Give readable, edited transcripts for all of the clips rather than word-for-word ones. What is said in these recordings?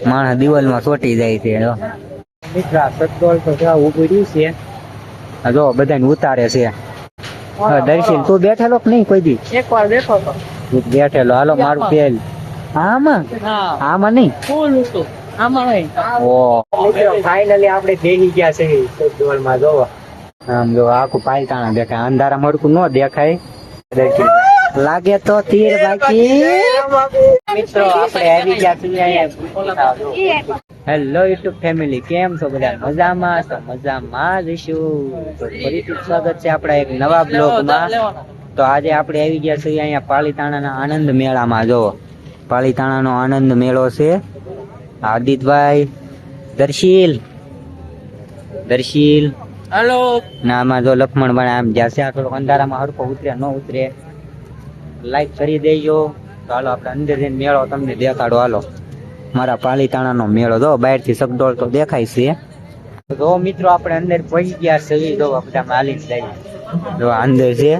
માણસ દિવાલમાં ચોટી જાય છે. મિત્ર સતડોળ તો જ્યાં ઉભું રહ્યું છે, જો બધાને ઉતારે છે. દર્શન તું બેઠેલો કે નહીં કોઈ દી? એકવાર બેઠો તો. બેઠેલો. હાલો મારું પેલ આમાં આમાં નહીં આમાં નહીં. ફાઇનલી આપણે બેસી ગયા છે સતડોળમાં. જોવો આમ જો આખું પાલતાણા દેખાય, અંધારા મરકું ન દેખાય. લાગે તો તીર બાકી. મિત્રો આપણે આવી ગયા છીએ અહીંયા. હેલો યુટ્યુબ ફેમિલી, કેમ છો બધા? મજામાં તો મજામાં જઈશું. તો ફરીથી સ્વાગત છે આપણા એક નવા બ્લોગમાં. તો આજે આપણે આવી ગયા છીએ અહીંયા પાલીતાણાના આનંદ મેળામાં. જો પાલીતાણાનો આનંદ મેળો છે. આદિતભાઈ, દર્શીલ હેલો ના આમાં જો લક્ષ્મણ બને આમ જ્યાં આ થોડોક અંધારામાં હરકો ઉતરે ન ઉતરે લાઈક કરી દેજો. તો હાલો આપણે અંદર જઈને મેળો તમને દેખાડો. હાલો મારા પાલીતાણાનો મેળો. જો બહારથી સગડોળ તો દેખાય છે. જો મિત્રો આપણે અંદર પહોંચી ગયા છે. જો બધા માલિક જાય. જો અંદર છે.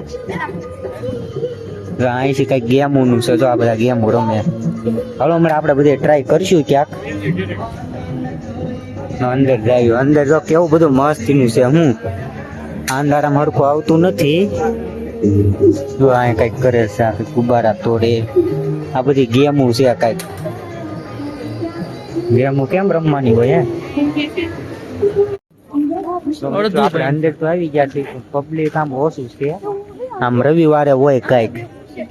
જો અહીંથી કઈક ગેમોનું છે. જો આ બધા ગેમો રમે. હાલો હમણાં આપણે બધે ટ્રાય કરશું ક્યાંક. અંદર જાય. અંદર જો કેવું બધું મસ્તીનું છે. હું અંધારામાં હરખું આવતું નથી. જો અહીંયા કઈક કરે છે. આ ગુબ્બારા તોડે. આ બધી ગેમો છે. કઈક ગેમો કેમ રમવાની હોય? આપણે અંદર તો આવી ગયા છે. પબ્લિક આમ ઓછું છે. આમ રવિવારે હોય કઈક.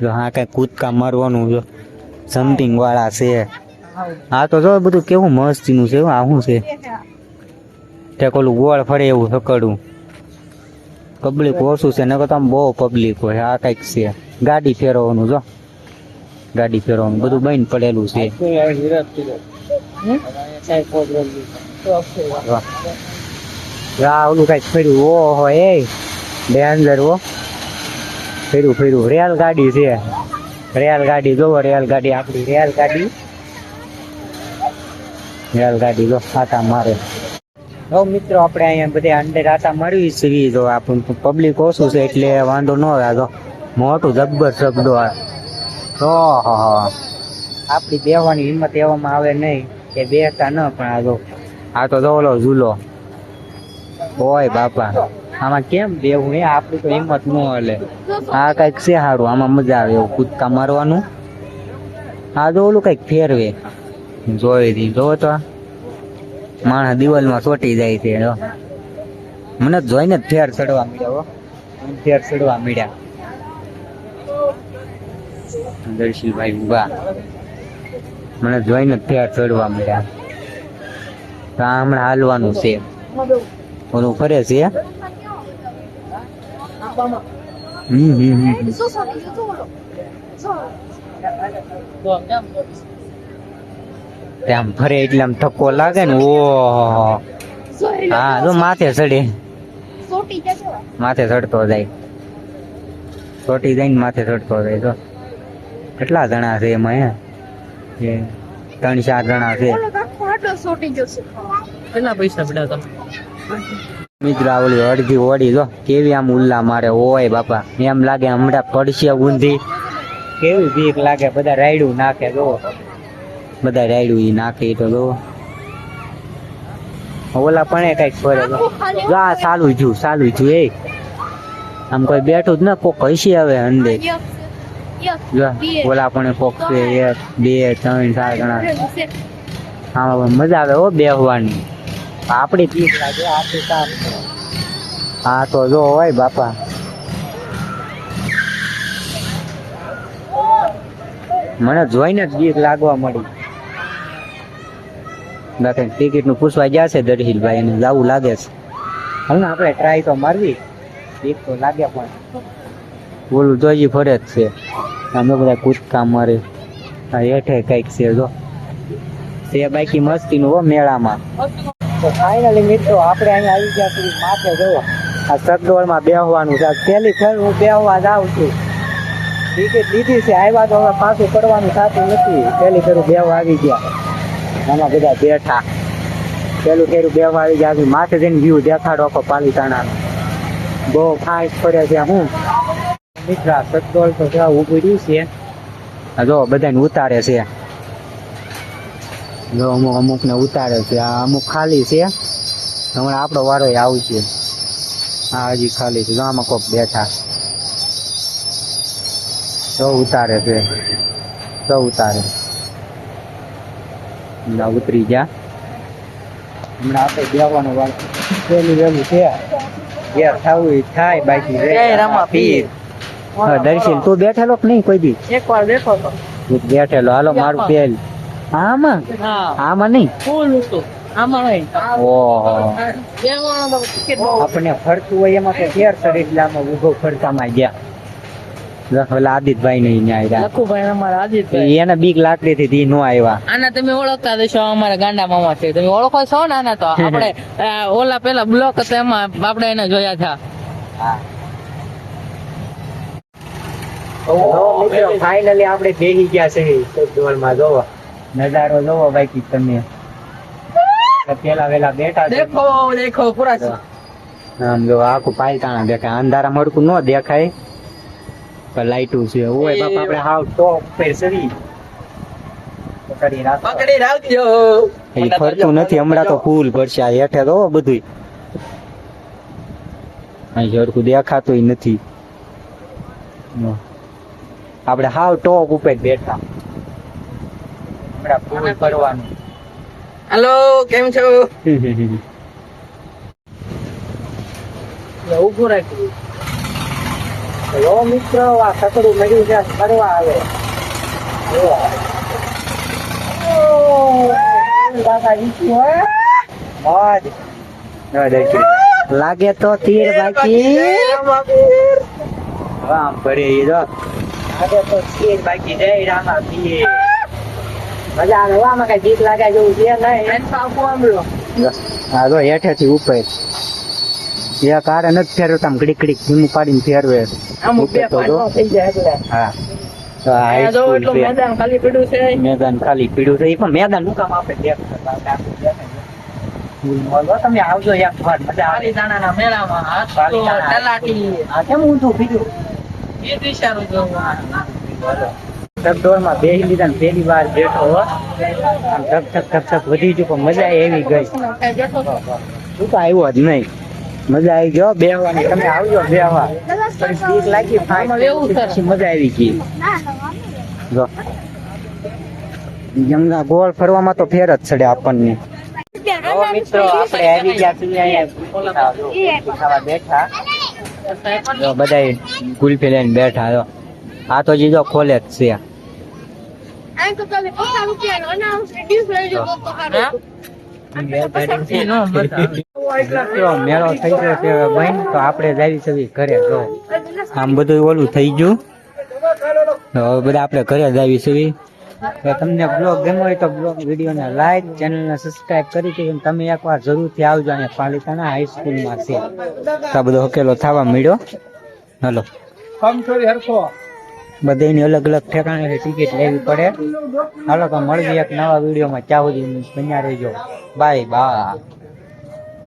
જો હા કઈક કૂદકા મારવાનું જો જમ્પિંગ વાળા છે. હા તો જો બધું કેવું મસ્તીનું છે. આ શું છે? ત્યાં ઓલું ગોળ ફરે એવું સકડું. પબ્લિક ઓછું છે. નકર તો આમ બહુ પબ્લિક હોય. આ કઈક છે ગાડી ફેરવવાનું. જો ગાડી ફેરવવાનું બધું બંધ પડેલું છે. ઓલું કઈક ફર્યું. ઓહો એ ડેન્જર. ઓ ફર્યું રેલ ગાડી છે. રેલ ગાડી જોવો. રેલ ગાડી આપડી રેલ ગાડી જો આટા મારે. હવે મિત્રો આપણે અહીંયા બધા અંદર આટા મારવી છીએ. જો આપણું પબ્લિક ઓછું છે એટલે વાંધો ન આવે. તો મોટું જબ્બર શબ્દો. ઓહો આપડી બેહવાની હિંમત એવામાં આવે નહીં કે બેસતા ન. પણ આ તો ઓલો ઝૂલો હોય બાપા. આમાં કેમ બેવું? આપડી તો હિંમત ન હલે. આ કઈક છે સારું. આમાં મજા આવે એવું કૂદકા મારવાનું. આ તો ઓલું કઈક ફેરવે જોઈ જોવો તો માણસ દિવાલમાં ચોટી જાય છે. મને જોઈને જ ફેર ચડવા મળ્યા. દર્શીલભાઈ ઉભા. મને જોઈને જ ફેર ચડવા મળ્યા. તો હમણાં હાલવાનું છે. ઓલું ફરે છે. આમ ફરે એટલે આમ ધક્કો લાગે ને. ઓહો હા તો માથે ચડે. માથે ચડતો જાય. ચોટી જાય ને માથે ચડતો જાય. તો કેટલા જણા છે એમાં? 3-4 જણા છે. કેટલા પૈસા પડ્યા તમે? મિત્ર ઓલી અડધી ઓડી જો કેવી આમ ઉલ્લા મારે. ઓય બાપા એમ લાગે હમણાં પડશે ઊંધી. કેવી બીક લાગે. બધા રાયડું નાખે. જો બધા રાયડું ઈ નાખે. તો જો ઓલા પણ કઈક ફરે. જો આ ચાલુ થયું એ. આમ કોઈ બેઠું જ ને કોક હસી આવે અંદર. જો ઓલા પણ કોક છે. 1 2 3 4 જણા. આમાં મજા આવે હો બેહવાની. આપડી બીક લાગે. હા તો જો હોય બાપા. મને જોઈને જ બીક લાગવા મળી. બાકી ટિકિટ નું પૂછવા ગયા છે દર્શીલભાઈ. એને જવું લાગે છે. હવે આપણે ટ્રાય તો મારવી. બીક તો લાગે પણ ઓલું જોઈ ફરે જ છે. અમે બધા કૂદકા મારે. હેઠે કઈક છે જો તે બાકી મસ્તી નું મેળામાં. તો ફાઇનલી મિત્રો આપણે અહીંયા આવી ગયા સુધી માથે જવો. આ સગડોળમાં બેહવાનું છે. પહેલી ફેર હું બેહવા જાઉં છું. ટિકિટ લીધી છે. આવ્યા તો હવે પાછું પડવાનું થતું નથી. પહેલી ફેરું બેહવા આવી ગયા. આમાં બધા બેઠા. પેલું ફેરું બેહવા આવી ગયા. માથે જઈને વ્યૂ દેખાડો આખો પાલીતાણાનો. બહુ ફાઇટ પડે છે. હું મિત્ર સગડોળ તો ત્યાં ઉભું રહ્યું છે. જો બધાને ઉતારે છે. જો અમુક ને ઉતારે છે, આ અમુક ખાલી છે, હમણાં આપણો વારો આવશે. હા હજી ખાલી છે, જો આમાં કોક બેઠા, તો ઉતારે છે, તો ઉતારે ઉતરી જા. હમણાં આપણે બેવાનું વાર પેલું વેલું છે, ઘેર થવું એ થાય, બાકી જય રામાપીર. દર્શન તું બેઠેલો કે નહીં કોઈ દી? એકવાર બેઠો તો. તું બેઠેલો, હાલો મારું પેલ આમાં હા આમાં નહીં. ફૂલ હતું આમાં નહીં. ઓહો, બેવાનો તો ટિકિટ બહુ. આપણે ફરતું હોય એમાં તો ઘેર સર એટલે આમાં ઉભો ફરતામાં ગયા. ઓલા આદિતભાઈ ને ન્યાય રહ્યા. લખુભાઈ અમારા આદિતભાઈ. એને બીક લાગતી હતી નો આવ્યા. આના તમે ઓળખતા દેશો, અમારા ગાંડા મામા છે, તમે ઓળખો છો ને આના? તો આપણે ઓલા પેલા બ્લોક હતો એમાં આપણે એને જોયા હતા. ફાઇનલી આપણે બેસી ગયા છે ડોલમાં. જોવો નજારો જોવો બાકી તમે. પેલા વેલા બેઠા છે. દેખો દેખો પૂરા છે. આમ જો આખું પાયતાણા દેખાય, અંધારા મડકું નો દેખાય પણ લાઈટું છે. ઓય બાપ આપણે હાવ ટોપ પર સરી પકડી રાખો. પકડી રાખજો. એ ફરતું નથી હમણાં તો ફૂલ ભરશે. આ હેઠે તો બધું અહીં સરખું દેખાતું નથી. આપણે હાવ ટોપ ઉપર બેઠા, હમણાં ફૂલ ફરવાનું. હેલો કેમ છો? ઉભું રાખ્યું. હેલો મિત્રો, આ સકડું મળ્યું છે, ફરવા આવે. લાગે તો તીર બાકી રામ ભરે ઈ જો. લાગે તો તીર બાકી જય રામાપીર. મજા આવે આમાં, કઈ બીક લાગે જેવું છે નહીં. હા જો હેઠેથી ઉપર એક આરે નથી ફેરવતા, આમ ઘડીક ઘડીક ધીમું પાડીને ફેરવે. અમુક બે પાટો થઈ જાય એટલે. હા તો આ આ જો એટલું મેદાન ખાલી પડ્યું છે. મેદાન ખાલી પીડ્યું છે. એ પણ મેદાન નું કામ આપણે તમે આવજો એક વાર, મજા આવે. પાલીતાણાના મેળામાં હાથ તો તલાટી. આ કેમ ઊંધું પીડ્યું? એ દિશાનું જોવું. ધબધોરમાં બેસી લીધા ને પહેલી વાર બેઠો હો. આમ ધક ધક ધક ધક વધી ગયું પણ મજા એવી ગઈ. તું તો આવ્યો જ નહીં. મજા આવી ગયો બેહવાની. તમે આવજો બેહવા. પણ બીક લાગી પછી મજા આવી ગઈ. જો જમણા ગોળ ફરવામાં તો ફેર જ ચડે આપણને. મિત્રો આપણે આવી ગયા છીએ અહીંયા ખાવા બેઠા. બધા ગુલ્ફી લઈને બેઠા. જો આ તો જીજો ખોલે જ છે. મેળો થઈ ગયો છે બહેન, તો આપણે જાવી છે ઘરે. જો આમ બધું ઓલું થઈ ગયું, હવે બધા આપણે ઘરે જાવી છે. તો તમને બ્લોગ ગમ્યો હોય તો બ્લોગ વિડીયોને લાઈક, ચેનલને સબસ્ક્રાઇબ કરી કે તમે એકવાર જરૂરથી આવજો. અને પાલિતાણા હાઈસ્કૂલમાં છે તો બધો હકેલો થવા મળ્યો. હલો બધાની અલગ અલગ ઠેકાણે ટિકિટ લેવી પડે. હાલો તો મળીએ એક નવા વિડીયોમાં. ત્યાં સુધી બન્યા રહેજો. Bye bye.